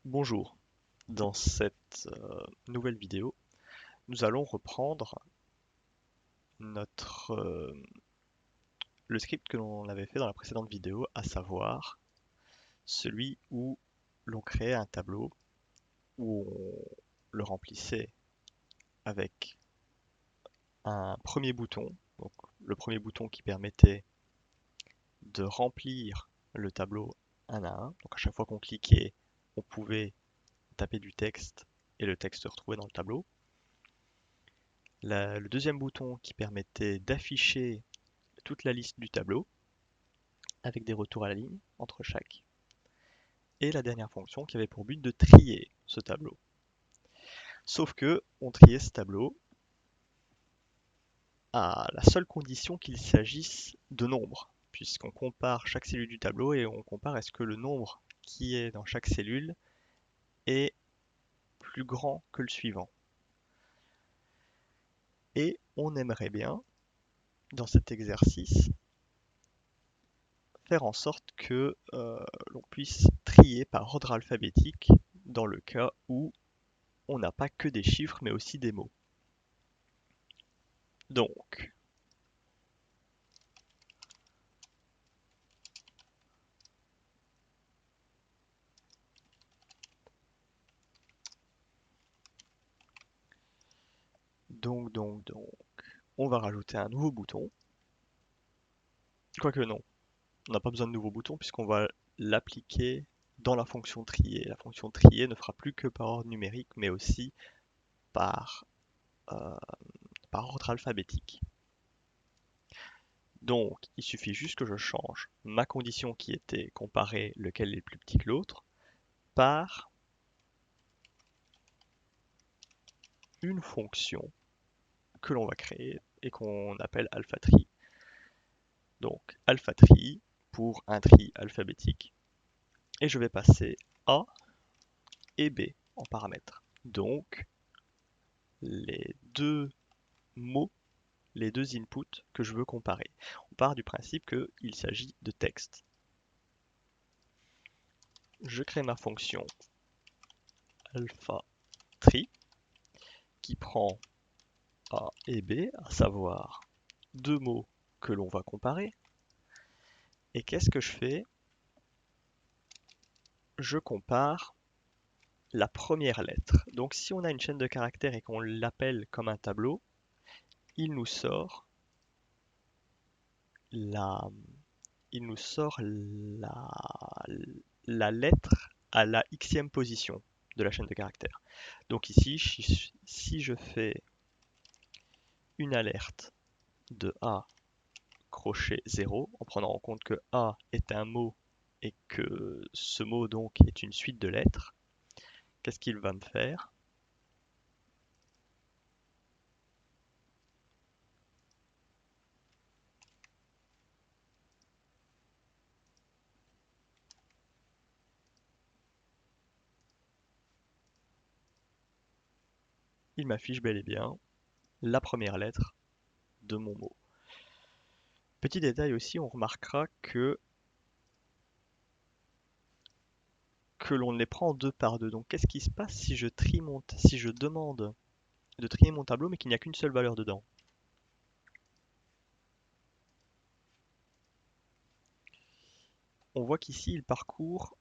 Bonjour, dans cette nouvelle vidéo, nous allons reprendre le script que l'on avait fait dans la précédente vidéo, à savoir celui où l'on créait un tableau, où on le remplissait avec un premier bouton, donc le premier bouton qui permettait de remplir le tableau un à un. Donc à chaque fois qu'on cliquait, on pouvait taper du texte et le texte se retrouvait dans le tableau. Le deuxième bouton qui permettait d'afficher toute la liste du tableau avec des retours à la ligne entre chaque. Et la dernière fonction qui avait pour but de trier ce tableau. Sauf que on triait ce tableau à la seule condition qu'il s'agisse de nombres, puisqu'on compare chaque cellule du tableau et on compare est-ce que le nombre qui est dans chaque cellule est plus grand que le suivant. Et on aimerait bien, dans cet exercice, faire en sorte que l'on puisse trier par ordre alphabétique dans le cas où on n'a pas que des chiffres mais aussi des mots. Donc, donc, on va rajouter un nouveau bouton. Quoique non, on n'a pas besoin de nouveau bouton puisqu'on va l'appliquer dans la fonction trier. La fonction trier ne fera plus que par ordre numérique mais aussi par, euh, par ordre alphabétique. Donc, il suffit juste que je change ma condition qui était comparer lequel est le plus petit que l'autre par une fonction que l'on va créer et qu'on appelle AlphaTree. Donc AlphaTree pour un tri alphabétique. Et je vais passer A et B en paramètres. Donc les deux mots, les deux inputs que je veux comparer. On part du principe qu'il s'agit de texte. Je crée ma fonction AlphaTree qui prend A et B, à savoir deux mots que l'on va comparer. Et qu'est-ce que je fais? Je compare la première lettre. Donc si on a une chaîne de caractères et qu'on l'appelle comme un tableau, il nous sort la, il nous sort la lettre à la xème position de la chaîne de caractères. Donc ici, si je fais une alerte de A crochet 0, en prenant en compte que A est un mot et que ce mot donc est une suite de lettres, qu'est-ce qu'il va me faire? Il m'affiche bel et bien la première lettre de mon mot. Petit détail aussi, on remarquera que l'on les prend deux par deux. Donc qu'est-ce qui se passe si si je demande de trier mon tableau mais qu'il n'y a qu'une seule valeur dedans? On voit qu'ici il parcourt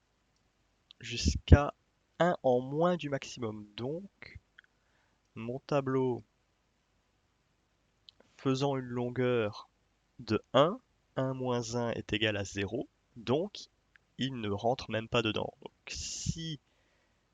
jusqu'à 1 en moins du maximum. Donc mon tableau faisant une longueur de 1, 1 moins 1 est égal à 0, donc il ne rentre même pas dedans. Donc ici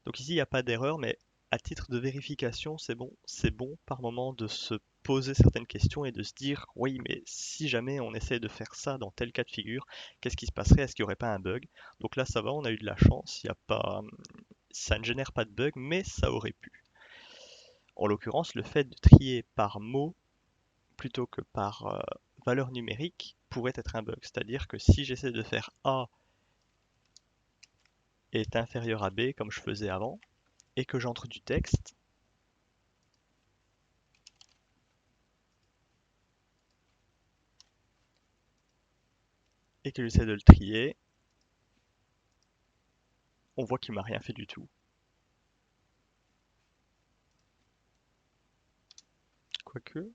il n'y a pas d'erreur, mais à titre de vérification, c'est bon par moment de se poser certaines questions et de se dire oui, mais si jamais on essaie de faire ça dans tel cas de figure, qu'est-ce qui se passerait? Est-ce qu'il n'y aurait pas un bug? Donc là ça va, on a eu de la chance, il y a pas, ça ne génère pas de bug, mais ça aurait pu. En l'occurrence, le fait de trier par mot plutôt que par valeur numérique pourrait être un bug. C'est-à-dire que si j'essaie de faire A est inférieur à B comme je faisais avant, et que j'entre du texte, et que j'essaie de le trier, on voit qu'il m'a rien fait du tout. quoique.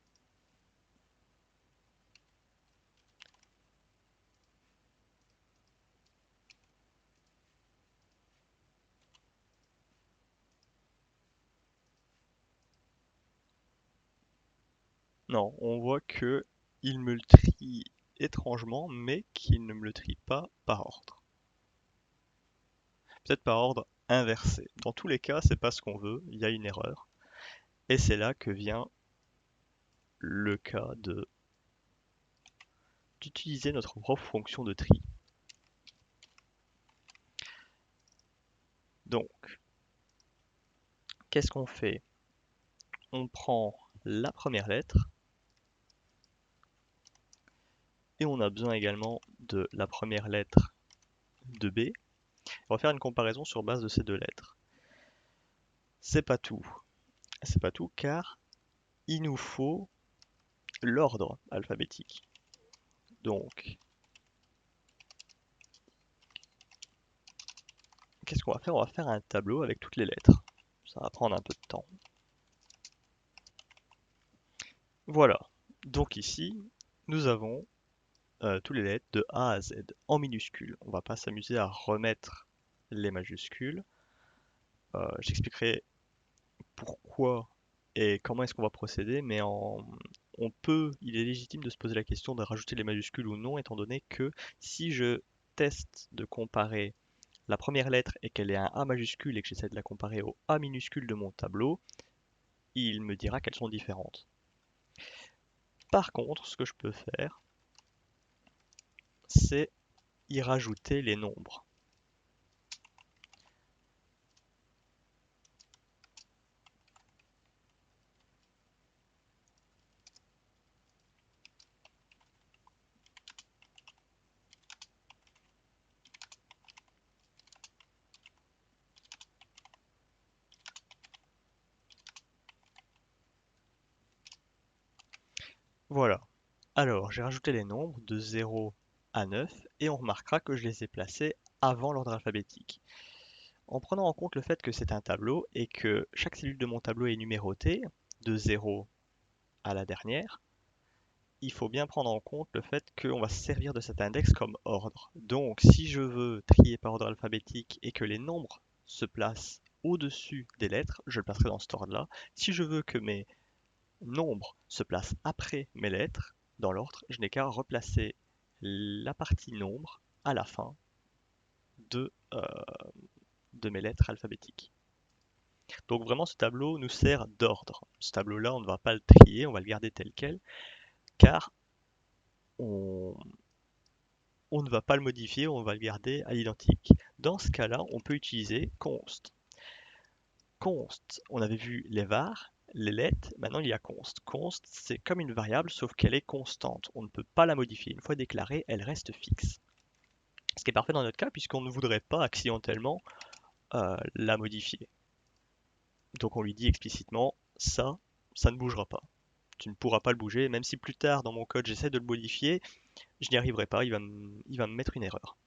Non, on voit que il me le trie étrangement, mais qu'il ne me le trie pas par ordre. Peut-être par ordre inversé. Dans tous les cas, c'est pas ce qu'on veut, il y a une erreur. Et c'est là que vient le cas d'utiliser notre propre fonction de tri. Donc, qu'est-ce qu'on fait? On prend la première lettre et on a besoin également de la première lettre de B. On va faire une comparaison sur base de ces deux lettres. C'est pas tout. C'est pas tout car il nous faut l'ordre alphabétique. Donc, qu'est-ce qu'on va faire? On va faire un tableau avec toutes les lettres. Ça va prendre un peu de temps. Voilà. Donc ici, nous avons toutes les lettres de A à Z en minuscules. On va pas s'amuser à remettre les majuscules. J'expliquerai pourquoi et comment est-ce qu'on va procéder, mais il est légitime de se poser la question de rajouter les majuscules ou non, étant donné que si je teste de comparer la première lettre et qu'elle est un A majuscule et que j'essaie de la comparer au A minuscule de mon tableau, il me dira qu'elles sont différentes. Par contre, ce que je peux faire, c'est y rajouter les nombres. Voilà. Alors, j'ai rajouté les nombres de 0 à 9 et on remarquera que je les ai placés avant l'ordre alphabétique. En prenant en compte le fait que c'est un tableau et que chaque cellule de mon tableau est numérotée de 0 à la dernière, il faut bien prendre en compte le fait qu'on va se servir de cet index comme ordre. Donc, si je veux trier par ordre alphabétique et que les nombres se placent au-dessus des lettres, je le placerai dans cet ordre-là. Si je veux que mes nombres se placent après mes lettres, dans l'ordre, je n'ai qu'à replacer la partie nombre à la fin de, euh, de mes lettres alphabétiques. Donc vraiment, ce tableau nous sert d'ordre. Ce tableau-là, on ne va pas le trier, on va le garder tel quel, car on, on ne va pas le modifier, on va le garder à l'identique. Dans ce cas-là, on peut utiliser const. Const, on avait vu les var, les let, maintenant il y a const. Const, c'est comme une variable, sauf qu'elle est constante. On ne peut pas la modifier. Une fois déclarée, elle reste fixe. Ce qui est parfait dans notre cas, puisqu'on ne voudrait pas accidentellement la modifier. Donc on lui dit explicitement, ça ne bougera pas. Tu ne pourras pas le bouger, même si plus tard dans mon code j'essaie de le modifier, je n'y arriverai pas, il va me mettre une erreur.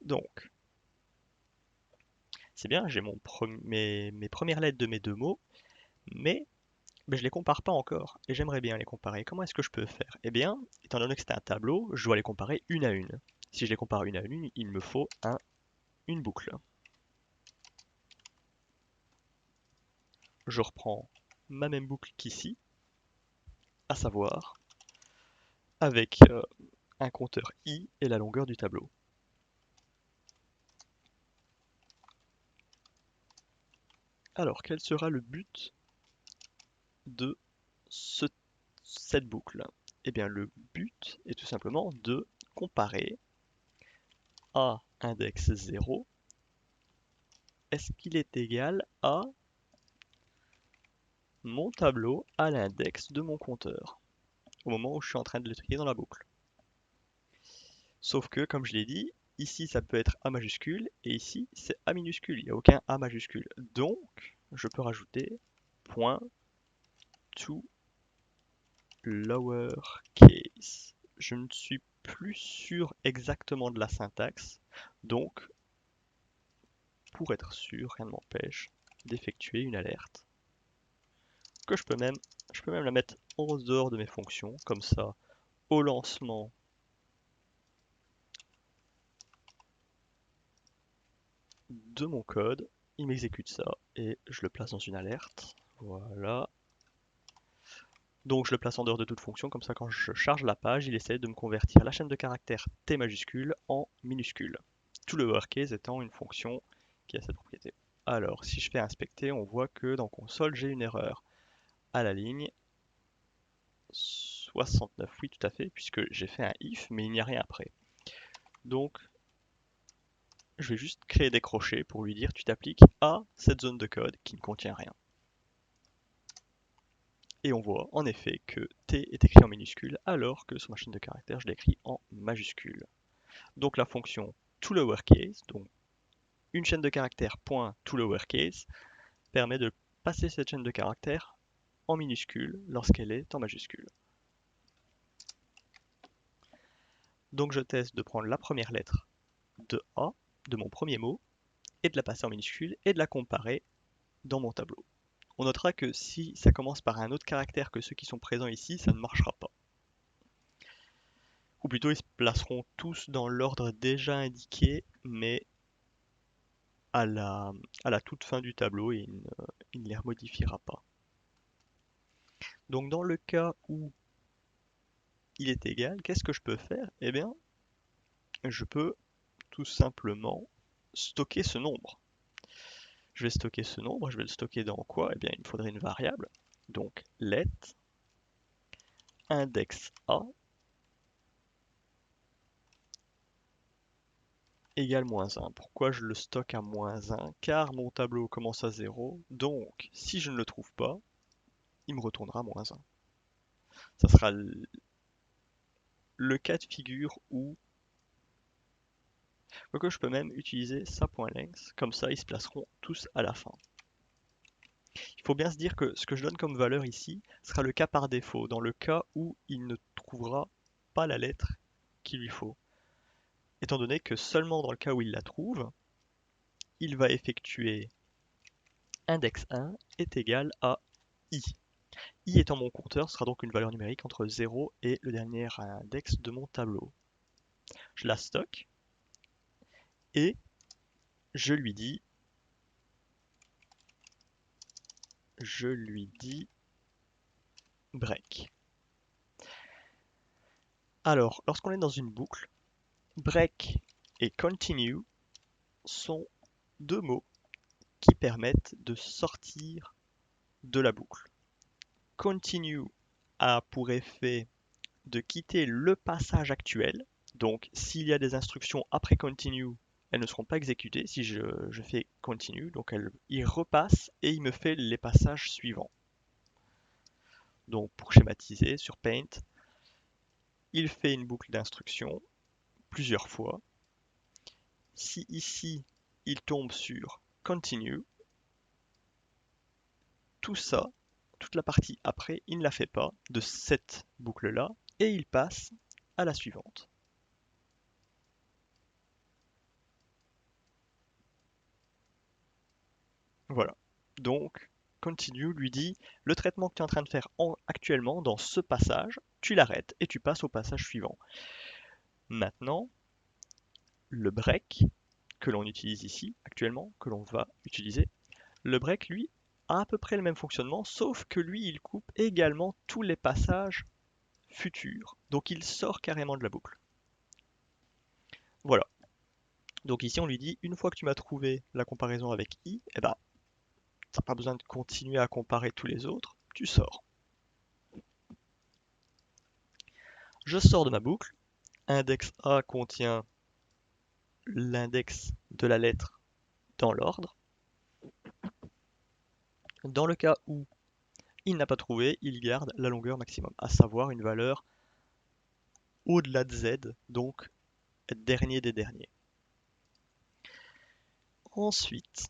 Donc, c'est bien, j'ai mes premières lettres de mes deux mots, mais je ne les compare pas encore, et j'aimerais bien les comparer. Comment est-ce que je peux faire? Eh bien, étant donné que c'est un tableau, je dois les comparer une à une. Si je les compare une à une, il me faut une boucle. Je reprends ma même boucle qu'ici, à savoir avec un compteur i et la longueur du tableau. Alors, quel sera le but de cette boucle? Eh bien, le but est tout simplement de comparer a index 0, est-ce qu'il est égal à mon tableau à l'index de mon compteur, au moment où je suis en train de le trier dans la boucle. Sauf que, comme je l'ai dit, ici ça peut être A majuscule, et ici c'est A minuscule, il n'y a aucun A majuscule. Donc, je peux rajouter point to lowercase. Je ne suis plus sûr exactement de la syntaxe, donc pour être sûr, rien ne m'empêche d'effectuer une alerte que je peux même la mettre en dehors de mes fonctions, comme ça, au lancement de mon code, il m'exécute ça et je le place dans une alerte. Voilà. Donc je le place en dehors de toute fonction, comme ça quand je charge la page, il essaie de me convertir la chaîne de caractères T majuscule en minuscule. Tout le lowercase étant une fonction qui a cette propriété. Alors si je fais inspecter, on voit que dans console j'ai une erreur à la ligne 69, oui tout à fait, puisque j'ai fait un if mais il n'y a rien après. Donc je vais juste créer des crochets pour lui dire tu t'appliques à cette zone de code qui ne contient rien. Et on voit en effet que T est écrit en minuscule alors que sur ma chaîne de caractères je l'écris en majuscule. Donc la fonction toLowerCase, donc une chaîne de caractères point toLowerCase, permet de passer cette chaîne de caractères en minuscule lorsqu'elle est en majuscule. Donc je teste de prendre la première lettre de A, de mon premier mot, et de la passer en minuscule et de la comparer dans mon tableau. On notera que si ça commence par un autre caractère que ceux qui sont présents ici, ça ne marchera pas. Ou plutôt ils se placeront tous dans l'ordre déjà indiqué, mais à la toute fin du tableau et il ne les remodifiera pas. Donc dans le cas où il est égal, qu'est-ce que je peux faire? Eh bien, je peux tout simplement stocker ce nombre. Je vais stocker ce nombre, je vais le stocker dans quoi? Eh bien, il me faudrait une variable. Donc let index A égale -1. Pourquoi je le stocke à -1? Car mon tableau commence à 0, donc si je ne le trouve pas, il me retournera -1. Ça sera le cas de figure où quoique je peux même utiliser ça.length, comme ça ils se placeront tous à la fin. Il faut bien se dire que ce que je donne comme valeur ici sera le cas par défaut, dans le cas où il ne trouvera pas la lettre qu'il lui faut. Étant donné que seulement dans le cas où il la trouve, il va effectuer index 1 est égal à i. I étant mon compteur sera donc une valeur numérique entre 0 et le dernier index de mon tableau. Je la stocke et je lui dis break. Alors, lorsqu'on est dans une boucle, break et continue sont deux mots qui permettent de sortir de la boucle. Continue a pour effet de quitter le passage actuel. Donc s'il y a des instructions après continue, elles ne seront pas exécutées si je fais continue. Donc il repasse et il me fait les passages suivants. Donc pour schématiser sur Paint, il fait une boucle d'instructions plusieurs fois. Si ici il tombe sur continue, tout ça, toute la partie après, il ne la fait pas de cette boucle-là et il passe à la suivante. Voilà. Donc, continue lui dit le traitement que tu es en train de faire actuellement dans ce passage, tu l'arrêtes et tu passes au passage suivant. Maintenant, le break que l'on utilise ici actuellement, que l'on va utiliser, le break lui a à peu près le même fonctionnement, sauf que lui il coupe également tous les passages futurs. Donc il sort carrément de la boucle. Voilà. Donc ici on lui dit une fois que tu m'as trouvé la comparaison avec i, eh ben, t'as pas besoin de continuer à comparer tous les autres, tu sors. Je sors de ma boucle, index A contient l'index de la lettre dans l'ordre. Dans le cas où il n'a pas trouvé, il garde la longueur maximum, à savoir une valeur au-delà de Z, donc dernier des derniers. Ensuite,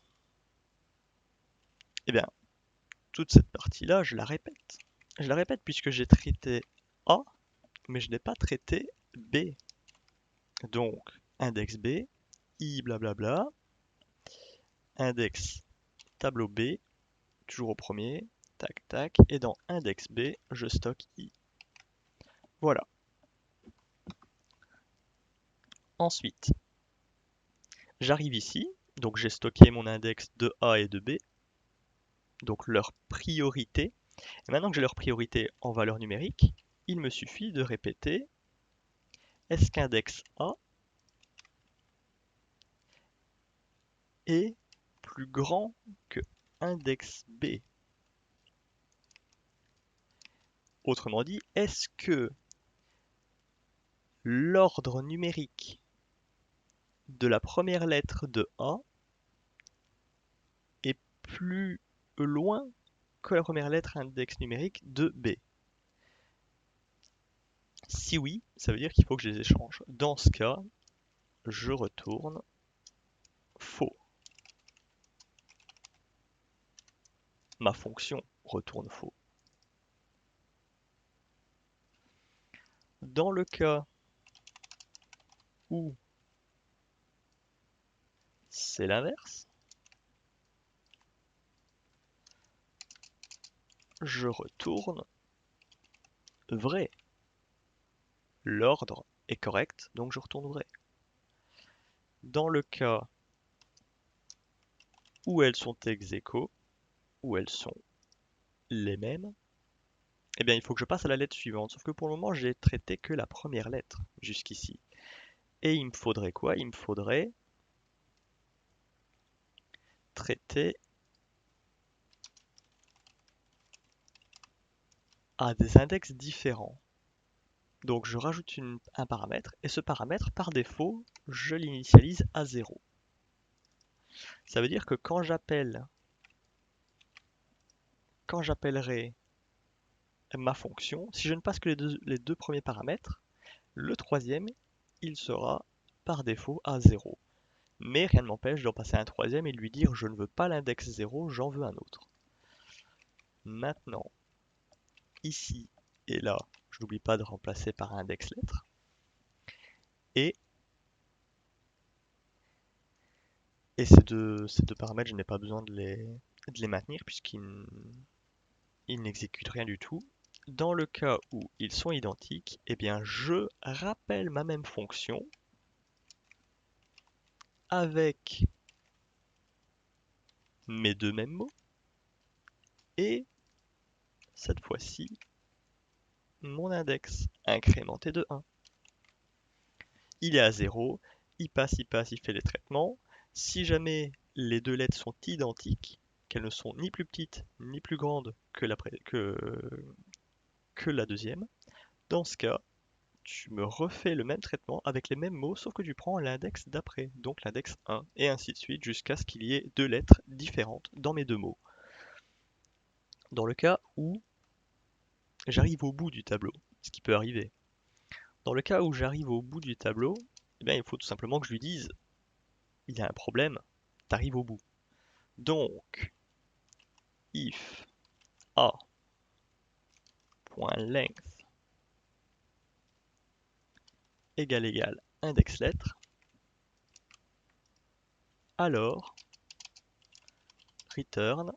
eh bien, toute cette partie-là, je la répète. Je la répète puisque j'ai traité A, mais je n'ai pas traité B. Donc, index B, I blablabla, index tableau B, toujours au premier, tac, tac, et dans index B, je stocke I. Voilà. Ensuite, j'arrive ici, donc j'ai stocké mon index de A et de B, donc leur priorité. Et maintenant que j'ai leur priorité en valeur numérique, il me suffit de répéter est-ce qu'index A est plus grand que index B? Autrement dit, est-ce que l'ordre numérique de la première lettre de A est plus loin que la première lettre index numérique de B? Si oui, ça veut dire qu'il faut que je les échange. Dans ce cas, je retourne faux. Ma fonction retourne faux. Dans le cas où c'est l'inverse, je retourne vrai. L'ordre est correct, donc je retourne vrai. Dans le cas où elles sont ex aequo, où elles sont les mêmes, eh bien il faut que je passe à la lettre suivante. Sauf que pour le moment, j'ai traité que la première lettre jusqu'ici. Et il me faudrait quoi? Il me faudrait traiter à des index différents. Donc je rajoute un paramètre, et ce paramètre, par défaut, je l'initialise à 0. Ça veut dire que quand j'appellerai ma fonction, si je ne passe que les deux premiers paramètres, le troisième, il sera par défaut à 0. Mais rien ne m'empêche d'en passer un troisième et de lui dire je ne veux pas l'index 0, j'en veux un autre. Maintenant, ici et là, je n'oublie pas de remplacer par index lettre. Et ces deux paramètres, je n'ai pas besoin de les maintenir puisqu'ils n'exécutent rien du tout. Dans le cas où ils sont identiques, eh bien je rappelle ma même fonction avec mes deux mêmes mots et cette fois-ci mon index incrémenté de 1. Il est à 0, il passe, il fait les traitements. Si jamais les deux lettres sont identiques, qu'elles ne sont ni plus petites ni plus grandes que la deuxième, dans ce cas, tu me refais le même traitement avec les mêmes mots, sauf que tu prends l'index d'après, donc l'index 1, et ainsi de suite, jusqu'à ce qu'il y ait deux lettres différentes dans mes deux mots. Dans le cas où j'arrive au bout du tableau, ce qui peut arriver. Dans le cas où j'arrive au bout du tableau, eh bien, il faut tout simplement que je lui dise, il y a un problème, t'arrives au bout. Donc, if a.length égale index lettre, alors return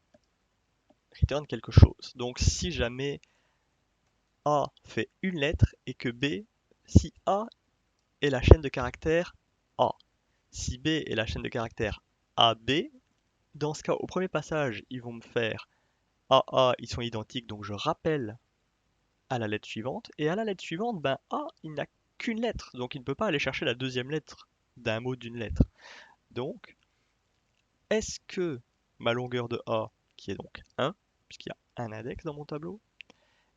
quelque chose. Donc si jamais A fait une lettre et que B, si A est la chaîne de caractères A, si B est la chaîne de caractères AB, dans ce cas, au premier passage, ils vont me faire AA, ils sont identiques, donc je rappelle à la lettre suivante, et à la lettre suivante, ben A, il n'a qu'une lettre, donc il ne peut pas aller chercher la deuxième lettre d'un mot d'une lettre. Donc, est-ce que ma longueur de A, qui est donc 1, puisqu'il y a un index dans mon tableau,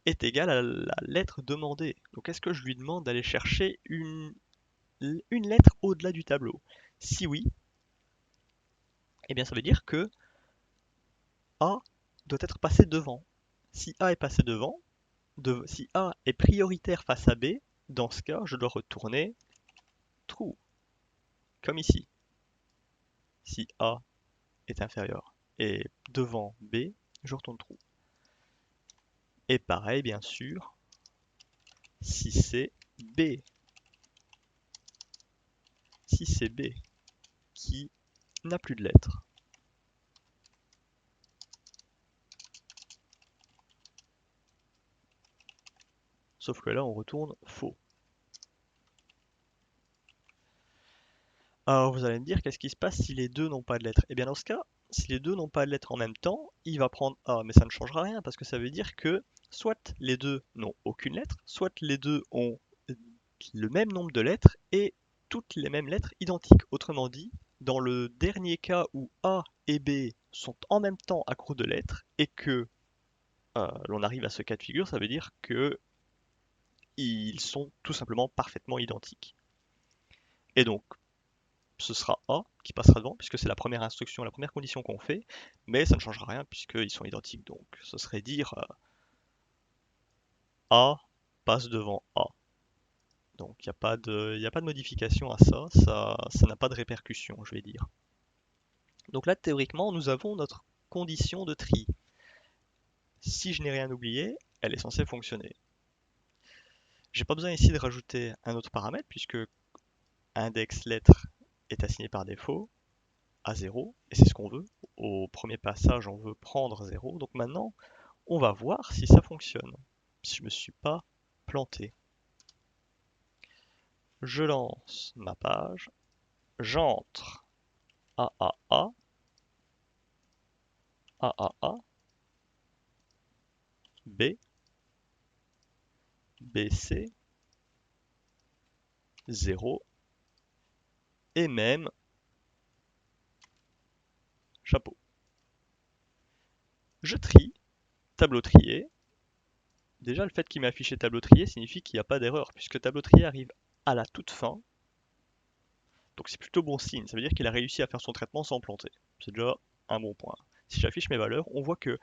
est égale à la lettre demandée? Donc est-ce que je lui demande d'aller chercher une lettre au-delà du tableau? Si oui, eh bien ça veut dire que A doit être passé devant. Si A est passé devant, si A est prioritaire face à B, dans ce cas, je dois retourner true, comme ici. Si A est inférieur et devant B, je retourne true. Et pareil, bien sûr, si c'est B. Si c'est B qui n'a plus de lettres. sauf que là on retourne faux. Alors vous allez me dire, qu'est-ce qui se passe si les deux n'ont pas de lettres? Eh bien dans ce cas, si les deux n'ont pas de lettres en même temps, il va prendre A, mais ça ne changera rien, parce que ça veut dire que soit les deux n'ont aucune lettre, soit les deux ont le même nombre de lettres et toutes les mêmes lettres identiques. Autrement dit, dans le dernier cas où A et B sont en même temps à court de lettres et que l'on arrive à ce cas de figure, ça veut dire que ils sont tout simplement parfaitement identiques. Et donc, ce sera A qui passera devant, puisque c'est la première instruction, la première condition qu'on fait, mais ça ne changera rien puisqu'ils sont identiques. Donc, ce serait dire A passe devant A. Donc, il n'y a pas de modification à ça, ça n'a pas de répercussion, je vais dire. Donc là, théoriquement, nous avons notre condition de tri. Si je n'ai rien oublié, elle est censée fonctionner. J'ai pas besoin ici de rajouter un autre paramètre, puisque index lettre est assigné par défaut à 0, et c'est ce qu'on veut. Au premier passage, on veut prendre 0. Donc maintenant, on va voir si ça fonctionne, si je me suis pas planté. Je lance ma page, j'entre AAA, AAA, B, BC, 0, et même chapeau. Je trie, tableau trié. Déjà, le fait qu'il m'ait affiché tableau trié signifie qu'il n'y a pas d'erreur, puisque tableau trié arrive à la toute fin. Donc c'est plutôt bon signe, ça veut dire qu'il a réussi à faire son traitement sans planter. C'est déjà un bon point. Si j'affiche mes valeurs, on voit que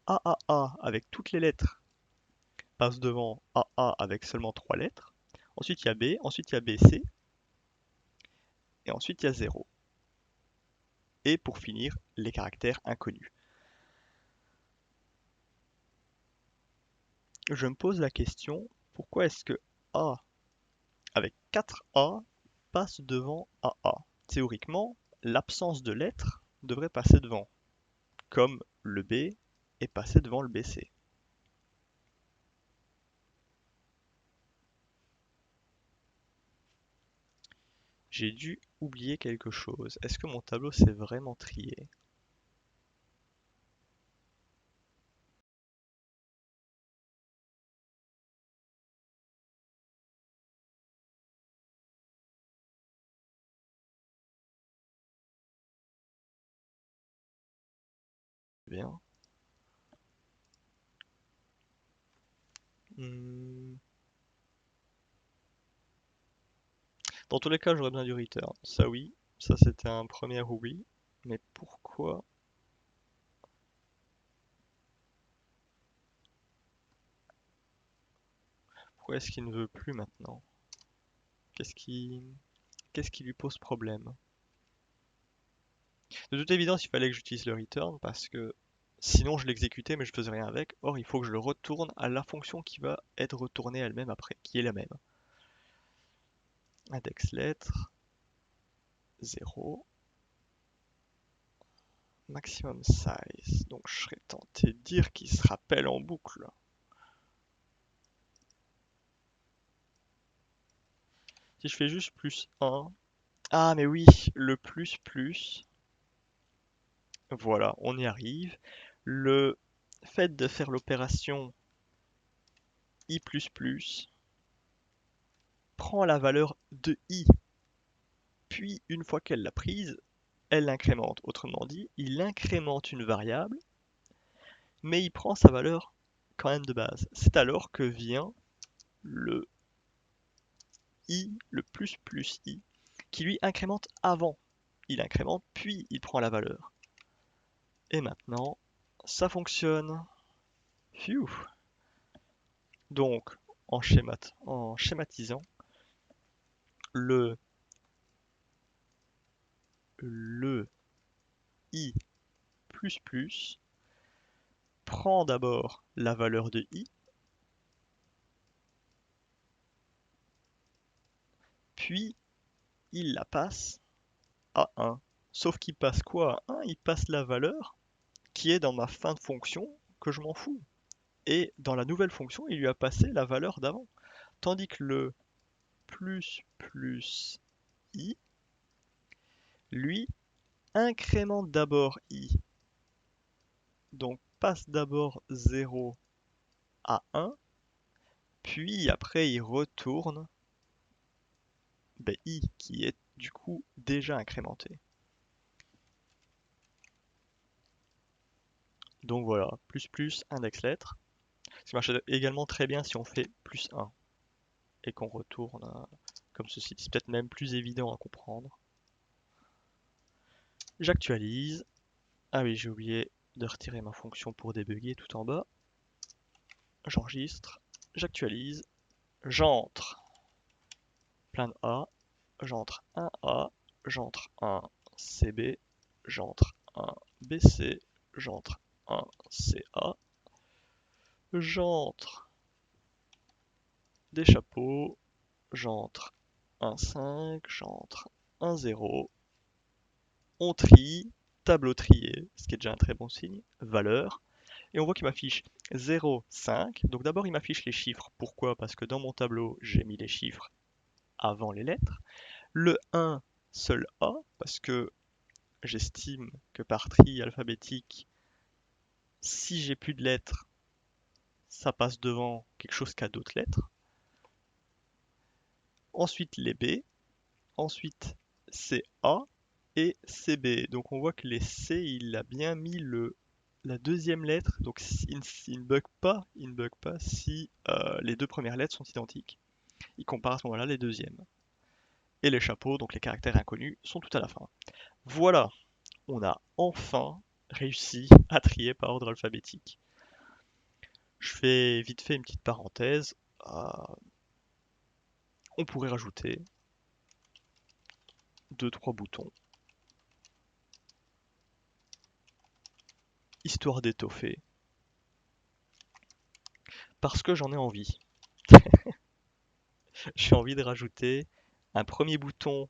AAA avec toutes les lettres passe devant AA avec seulement 3 lettres. Ensuite il y a B, ensuite il y a BC, et ensuite il y a 0. Et pour finir, les caractères inconnus. Je me pose la question, pourquoi est-ce que A avec 4 A passe devant AA? Théoriquement, l'absence de lettres devrait passer devant, comme le B est passé devant le BC. J'ai dû oublier quelque chose. Est-ce que mon tableau s'est vraiment trié? Bien. Hmm. Dans tous les cas, j'aurais besoin du return. Ça oui, ça c'était un premier oubli. Mais pourquoi est-ce qu'il ne veut plus maintenant? Qu'est-ce qui, qu'est-ce qui lui pose problème? De toute évidence, il fallait que j'utilise le return parce que sinon je l'exécutais mais je faisais rien avec. Or, il faut que je le retourne à la fonction qui va être retournée elle-même après, qui est la même. Index lettre 0, maximum size. Donc je serais tenté de dire qu'il se rappelle en boucle. Si je fais juste plus 1. Ah mais oui, le plus plus. Voilà, on y arrive. Le fait de faire l'opération i++ prend la valeur de i, puis une fois qu'elle l'a prise, elle l'incrémente. Autrement dit, il incrémente une variable, mais il prend sa valeur quand même de base. C'est alors que vient le i, le plus plus i, qui lui incrémente avant. Il incrémente, puis il prend la valeur. Et maintenant, ça fonctionne. Phew. Donc, en schématisant, le, le i++ prend d'abord la valeur de i, puis il la passe à 1. Sauf qu'il passe quoi à 1? Il passe la valeur qui est dans ma fin de fonction que je m'en fous. et dans la nouvelle fonction, il lui a passé la valeur d'avant. Tandis que le plus i, lui, incrémente d'abord i. Donc passe d'abord 0 à 1, puis après il retourne i qui est du coup déjà incrémenté. Donc voilà, index lettre. Ça marche également très bien si on fait plus 1 et qu'on retourne comme ceci. C'est peut-être même plus évident à comprendre. J'actualise. Ah oui, j'ai oublié de retirer ma fonction pour débugger tout en bas. J'enregistre, j'actualise, j'entre plein de A, j'entre un A, j'entre un CB, j'entre un BC, j'entre un CA, j'entre des chapeaux, j'entre un 5, j'entre un 0, on trie, tableau trié, ce qui est déjà un très bon signe, valeur, et on voit qu'il m'affiche 0, 5, donc d'abord il m'affiche les chiffres, pourquoi? Parce que dans mon tableau j'ai mis les chiffres avant les lettres, le 1, seul A, parce que j'estime que par tri alphabétique, si j'ai plus de lettres, ça passe devant quelque chose qui a d'autres lettres. Ensuite les B, ensuite CA et CB. Donc on voit que les C, il a bien mis la deuxième lettre, donc il ne bug pas, si les deux premières lettres sont identiques. Il compare à ce moment-là les deuxièmes. Et les chapeaux, donc les caractères inconnus, sont tout à la fin. Voilà, on a enfin réussi à trier par ordre alphabétique. Je fais vite fait une petite parenthèse. On pourrait rajouter 2-3 boutons, histoire d'étoffer, parce que j'en ai envie. J'ai envie de rajouter un premier bouton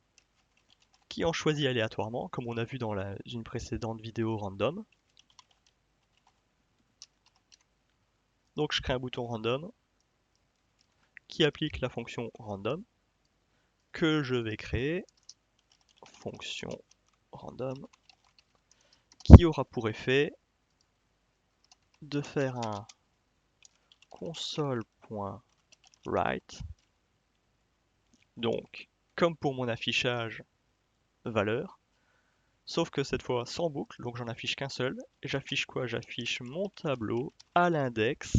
qui en choisit aléatoirement, comme on a vu dans une précédente vidéo random. Donc je crée un bouton random qui applique la fonction random que je vais créer, fonction random, qui aura pour effet de faire un console.write. Donc, comme pour mon affichage valeur, sauf que cette fois sans boucle, donc j'en affiche qu'un seul. Et j'affiche quoi? J'affiche mon tableau à l'index,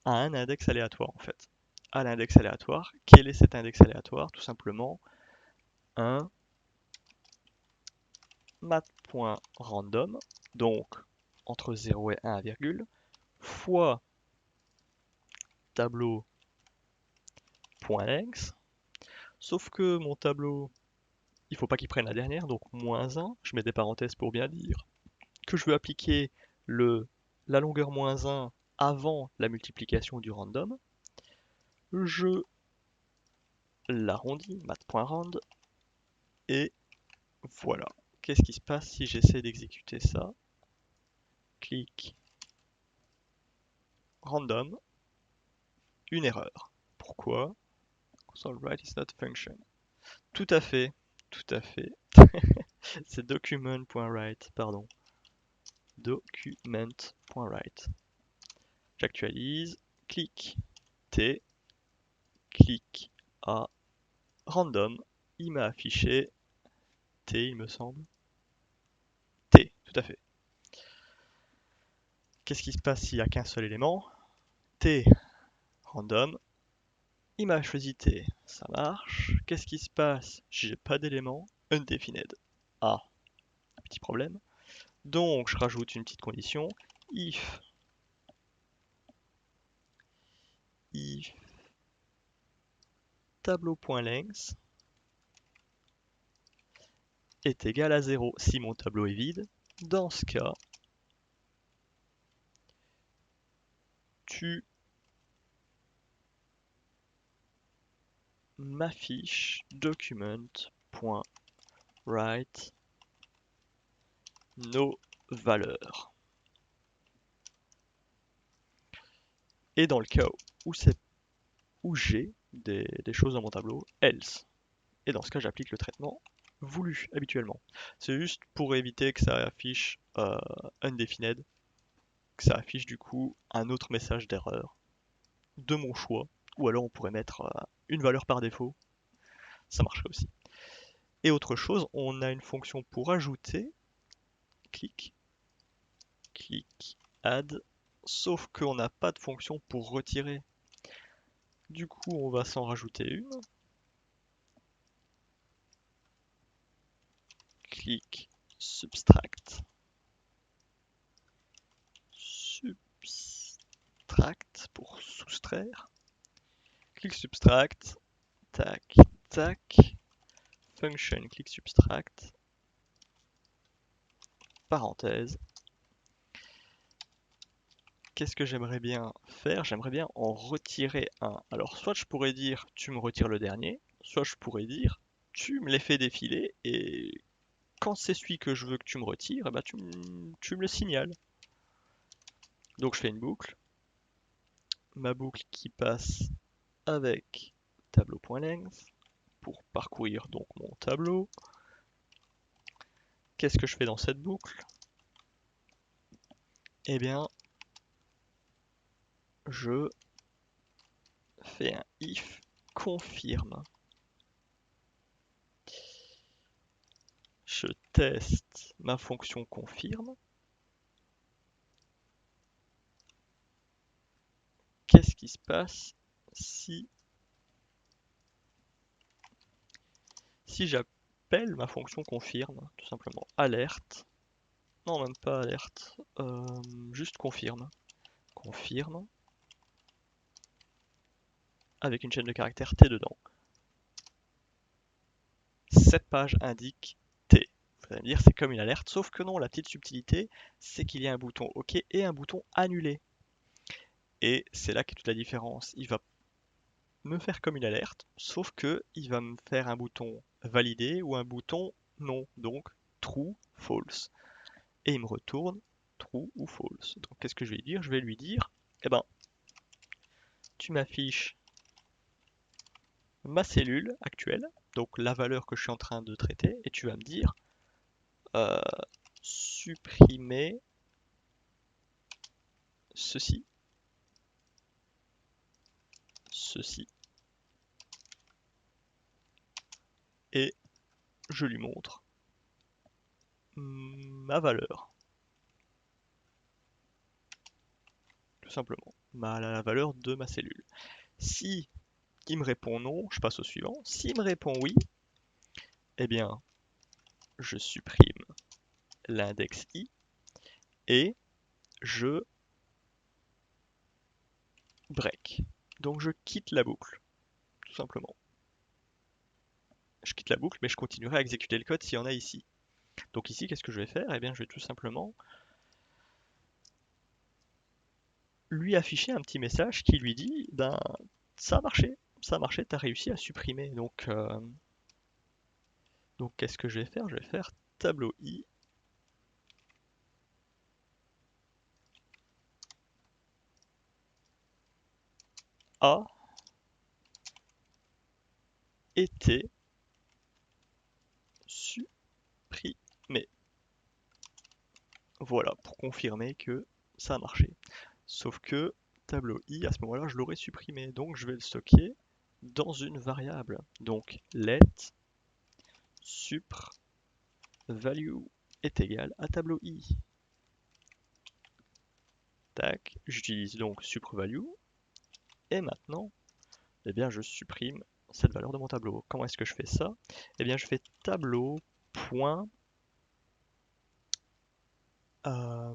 à un index aléatoire en fait. À l'index aléatoire. Quel est cet index aléatoire? Tout simplement un math.random, donc entre 0 et 1, virgule, fois tableau.length. Sauf que mon tableau, il faut pas qu'il prenne la dernière, donc moins 1. Je mets des parenthèses pour bien dire que je veux appliquer la longueur moins 1 avant la multiplication du random. Je l'arrondis, math.rand, et voilà. Qu'est-ce qui se passe si j'essaie d'exécuter ça? Clic, random, une erreur. Pourquoi? Console.write is not a function. Tout à fait, tout à fait. C'est document.write, pardon. Document.write. J'actualise, clic T, clic A, random, il m'a affiché T, il me semble. T, tout à fait. Qu'est-ce qui se passe s'il n'y a qu'un seul élément? T, random, il m'a choisi T, ça marche. Qu'est-ce qui se passe si j'ai pas d'élément? Undefined. Ah, petit problème. Donc je rajoute une petite condition. If tableau.length est égal à 0 si mon tableau est vide. Dans ce cas, tu m'affiches document.write nos valeurs. Et dans le cas où j'ai des choses dans mon tableau, else. Et dans ce cas, j'applique le traitement voulu habituellement. C'est juste pour éviter que ça affiche undefined, que ça affiche du coup un autre message d'erreur de mon choix. Ou alors on pourrait mettre une valeur par défaut, ça marcherait aussi. Et autre chose, on a une fonction pour ajouter, clic, add, sauf qu'on n'a pas de fonction pour retirer. Du coup, on va s'en rajouter une. Clic subtract. Subtract pour soustraire. Clic subtract. Tac, tac. Function clic subtract. Parenthèse. Qu'est-ce que j'aimerais bien faire? J'aimerais bien en retirer un. Alors, soit je pourrais dire tu me retires le dernier, soit je pourrais dire tu me les fais défiler et quand c'est celui que je veux que tu me retires, eh ben, tu me le signales. Donc je fais une boucle. Ma boucle qui passe avec tableau.length pour parcourir donc mon tableau. Qu'est-ce que je fais dans cette boucle? Eh bien, je fais un if confirme. Je teste ma fonction confirme. Qu'est-ce qui se passe si j'appelle ma fonction confirme, tout simplement alerte, non même pas alerte, juste confirme, confirme, avec une chaîne de caractères T dedans. Cette page indique T. Vous allez me dire c'est comme une alerte, sauf que non, la petite subtilité, c'est qu'il y a un bouton OK et un bouton annulé. Et c'est là qu'est toute la différence. Il va me faire comme une alerte, sauf que il va me faire un bouton validé ou un bouton non, donc true, false. Et il me retourne true ou false. Donc qu'est-ce que je vais lui dire? Je vais lui dire, eh ben, tu m'affiches ma cellule actuelle, donc la valeur que je suis en train de traiter, et tu vas me dire euh, supprimer ceci, ceci, et je lui montre ma valeur, tout simplement, la valeur de ma cellule. Si il me répond non, je passe au suivant. S'il me répond oui, eh bien, je supprime l'index i et je break. Donc je quitte la boucle, tout simplement. Je quitte la boucle, mais je continuerai à exécuter le code s'il y en a ici. Donc ici, qu'est-ce que je vais faire? Eh bien, je vais tout simplement lui afficher un petit message qui lui dit, ben, ça a marché, t'as réussi à supprimer. Donc qu'est-ce que je vais faire? Je vais faire tableau i a été supprimé. Voilà, pour confirmer que ça a marché. Sauf que tableau i, à ce moment-là, je l'aurais supprimé. Donc je vais le stocker dans une variable. Donc let supr value est égal à tableau i. Tac, j'utilise donc supr value. Et maintenant, eh bien, je supprime cette valeur de mon tableau. Comment est-ce que je fais ça? Eh bien, je fais tableau point euh,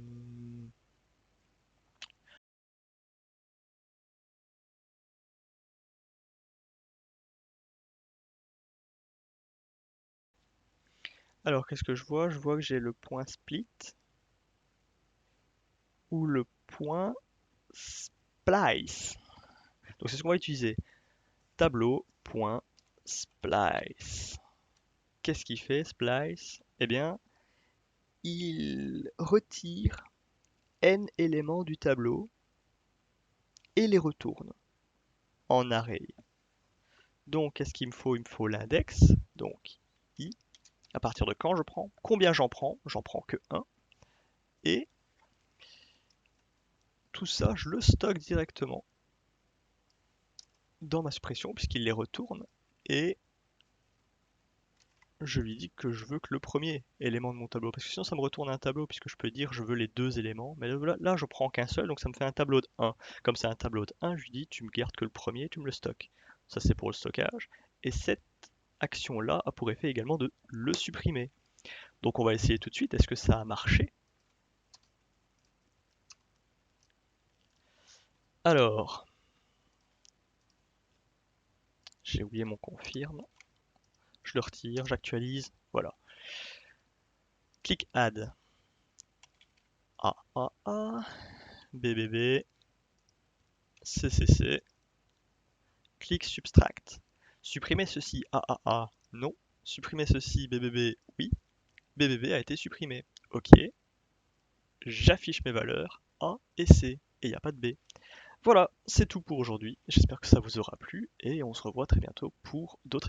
alors, qu'est-ce que je vois? Je vois que j'ai le point split ou le point splice. Donc, c'est ce qu'on va utiliser. Tableau.splice. Qu'est-ce qu'il fait, splice? Eh bien, il retire n éléments du tableau et les retourne en array. Donc, qu'est-ce qu'il me faut? Il me faut l'index, donc i, à partir de quand je prends, combien j'en prends que 1, et tout ça, je le stocke directement dans ma suppression, puisqu'il les retourne, et je lui dis que je veux que le premier élément de mon tableau, parce que sinon ça me retourne un tableau, puisque je peux dire je veux les deux éléments, mais là je prends qu'un seul, donc ça me fait un tableau de 1. Comme c'est un tableau de 1, je lui dis tu me gardes que le premier, tu me le stockes. Ça c'est pour le stockage, et cette action-là a pour effet également de le supprimer. Donc on va essayer tout de suite, est-ce que ça a marché? Alors, j'ai oublié mon confirme, je le retire, j'actualise, voilà. Clic add. BBB, CCC, clic subtract. Supprimer ceci, non. Supprimer ceci, BBB, oui. BBB a été supprimé. Ok. J'affiche mes valeurs A et C, et il n'y a pas de B. Voilà, c'est tout pour aujourd'hui. J'espère que ça vous aura plu, et on se revoit très bientôt pour d'autres